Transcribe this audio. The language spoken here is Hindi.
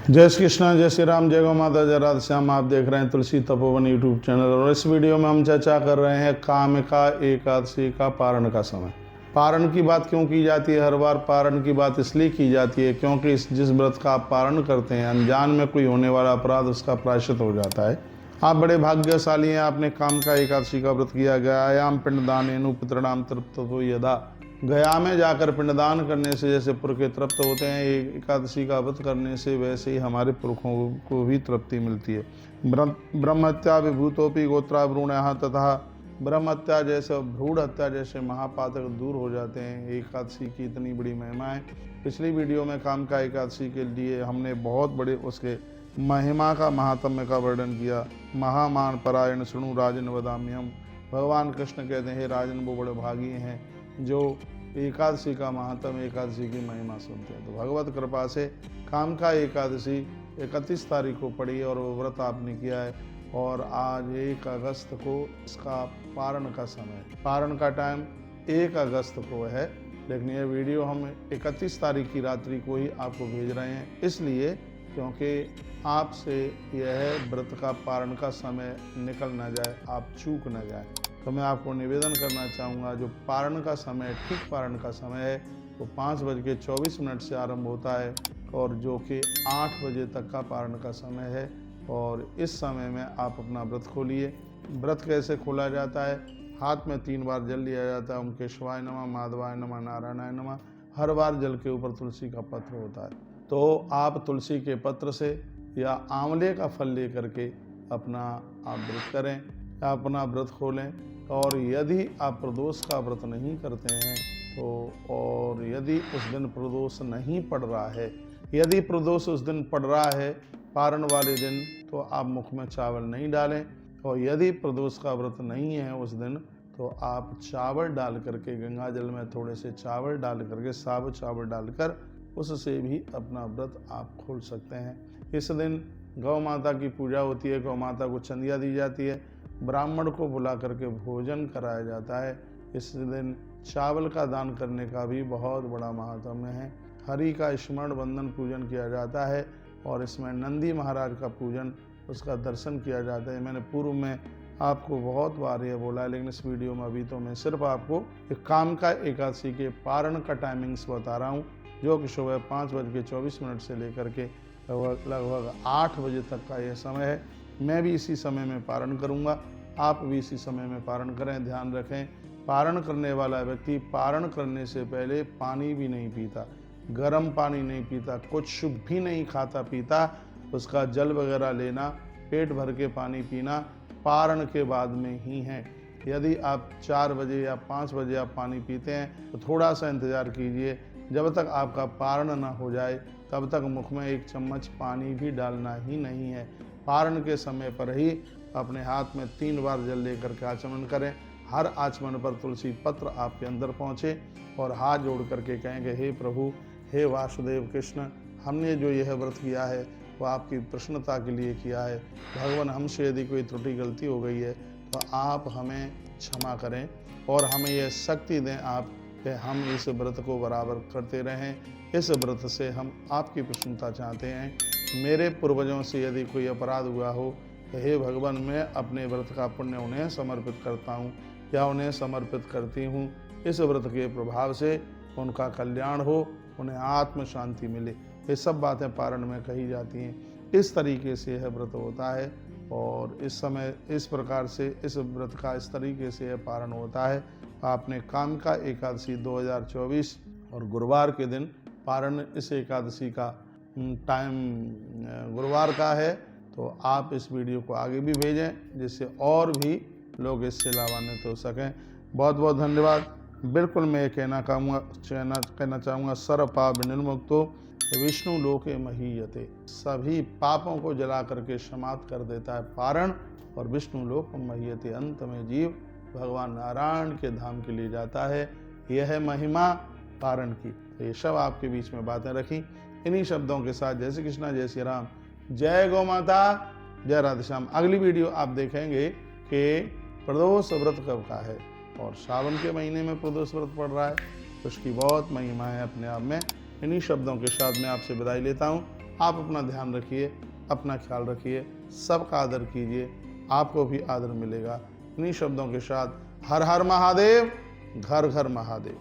जय श्री कृष्ण, जय श्री राम, जय गौ माता, जय राधे श्याम। आप देख रहे हैं तुलसी तपोवन यूट्यूब चैनल और इस वीडियो में हम चर्चा कर रहे हैं कामिका एकादशी का पारण का समय। पारण की बात क्यों की जाती है? हर बार पारण की बात इसलिए की जाती है क्योंकि जिस व्रत का आप पारण करते हैं अनजान में कोई होने वाला अपराध उसका प्रायश्चित हो जाता है। आप बड़े भाग्यशाली हैं, आपने कामिका एकादशी का व्रत किया। गयायाम पिंडदान एनु पितृणाम तृप्तो यदा। गया में जाकर पिंडदान करने से जैसे पुर के तृप्त होते हैं, एकादशी का व्रत करने से वैसे ही हमारे पुरखों को भी तृप्ति मिलती है। ब्रह्महत्या विभूतोपि गोत्राभ्रूण तथा ब्रह्महत्या जैसे भ्रूण हत्या जैसे महापातक दूर हो जाते हैं। एकादशी की इतनी बड़ी महिमा है। पिछली वीडियो में कामिका एकादशी के लिए हमने बहुत बड़े उसके महिमा का महात्म्य का वर्णन किया। महामान परायण सुनु राजन वदाम्यम। भगवान कृष्ण कहते हैं, हे राजन, वो बड़े भागी हैं जो एकादशी का महात्म्य, एकादशी की महिमा सुनते हैं। तो भगवत कृपा से कामिका एकादशी 31 तारीख को पड़ी और वो व्रत आपने किया है और आज 1 अगस्त को इसका पारण का समय, पारण का टाइम 1 अगस्त को है, लेकिन यह वीडियो हम 31 तारीख की रात्रि को ही आपको भेज रहे हैं, इसलिए क्योंकि आपसे यह व्रत का पारण का समय निकल ना जाए, आप चूक ना जाए। तो मैं आपको निवेदन करना चाहूँगा, जो पारण का समय, ठीक पारण का समय है, वो 5:24 से आरंभ होता है और जो कि 8 बजे तक का पारण का समय है। और इस समय में आप अपना व्रत खोलिए। व्रत कैसे खोला जाता है? हाथ में 3 बार जल लिया जाता है। ओम केशवाय नमः, माधवाय नमः, नारायणाय नमः। हर बार जल के ऊपर तुलसी का पत्र होता है। तो आप तुलसी के पत्र से या आंवले का फल लेकर के अपना आप व्रत करें, अपना व्रत खोलें। और यदि आप प्रदोष का व्रत नहीं करते हैं तो, और यदि उस दिन प्रदोष नहीं पड़ रहा है, यदि प्रदोष उस दिन पड़ रहा है पारण वाले दिन, तो आप मुख में चावल नहीं डालें। और यदि प्रदोष का व्रत नहीं है उस दिन, तो आप चावल डाल करके, गंगा जल में थोड़े से चावल डाल करके, साबुत चावल डालकर उससे भी अपना व्रत आप खोल सकते हैं। इस दिन गौ माता की पूजा होती है, गौ माता को चंदिया दी जाती है, ब्राह्मण को बुला करके भोजन कराया जाता है। इस दिन चावल का दान करने का भी बहुत बड़ा महात्म्य है। हरि का स्मरण वंदन पूजन किया जाता है और इसमें नंदी महाराज का पूजन, उसका दर्शन किया जाता है। मैंने पूर्व में आपको बहुत बार ये बोला है, लेकिन इस वीडियो में अभी तो मैं सिर्फ आपको कामिका एकादशी के पारण का टाइमिंग्स बता रहा हूँ, जो कि सुबह 5:24 से लेकर के लगभग 8 बजे तक का यह समय है। मैं भी इसी समय में पारण करूंगा, आप भी इसी समय में पारण करें। ध्यान रखें, पारण करने वाला व्यक्ति पारण करने से पहले पानी भी नहीं पीता, गर्म पानी नहीं पीता, कुछ भी नहीं खाता पीता। उसका जल वगैरह लेना, पेट भर के पानी पीना पारण के बाद में ही है। यदि आप 4 बजे या 5 बजे आप पानी पीते हैं तो थोड़ा सा इंतज़ार कीजिए, जब तक आपका पारण ना हो जाए तब तक मुख में 1 चम्मच पानी भी डालना ही नहीं है। पारण के समय पर ही अपने हाथ में 3 बार जल लेकर के आचमन करें। हर आचमन पर तुलसी पत्र आपके अंदर पहुँचे और हाथ जोड़ करके कहेंगे, हे प्रभु, हे वासुदेव कृष्ण, हमने जो यह व्रत किया है वो आपकी प्रसन्नता के लिए किया है। भगवान, हमसे यदि कोई त्रुटि गलती हो गई है तो आप हमें क्षमा करें और हमें यह शक्ति दें आप कि हम इस व्रत को बराबर करते रहें। इस व्रत से हम आपकी प्रसन्नता चाहते हैं। मेरे पूर्वजों से यदि कोई अपराध हुआ हो तो हे भगवान, मैं अपने व्रत का पुण्य उन्हें समर्पित करता हूँ या उन्हें समर्पित करती हूँ। इस व्रत के प्रभाव से उनका कल्याण हो, उन्हें आत्म शांति मिले। ये सब बातें पारण में कही जाती हैं। इस तरीके से यह व्रत होता है और इस समय इस प्रकार से इस व्रत का इस तरीके से यह पारण होता है। आपने कामिका एकादशी 2024 और गुरुवार के दिन पारण, इस एकादशी का टाइम गुरुवार का है, तो आप इस वीडियो को आगे भी भेजें जिससे और भी लोग इससे लाभान्वित हो सकें। बहुत बहुत धन्यवाद। बिल्कुल मैं ये कहना चाहूँगा, सर्व पाप विनिर्मुक्तो विष्णु लोके महीयते। सभी पापों को जला करके समाप्त कर देता है पारण, और विष्णु लोक महीयते, अंत में जीव भगवान नारायण के धाम के लिए जाता है। यह है महिमा पारण की। तो ये सब आपके बीच में बातें रखी। इन्हीं शब्दों के साथ जय श्री कृष्ण, जय श्री राम, जय गौ माता, जय राधे श्याम। अगली वीडियो आप देखेंगे कि प्रदोष व्रत कब का है और सावन के महीने में प्रदोष व्रत पड़ रहा है, तो उसकी बहुत महिमा है अपने आप में। इन्हीं शब्दों के साथ मैं आपसे विदाई लेता हूँ। आप अपना ध्यान रखिए, अपना ख्याल रखिए, सबका आदर कीजिए, आपको भी आदर मिलेगा। इन्हीं शब्दों के साथ हर हर महादेव, घर घर महादेव।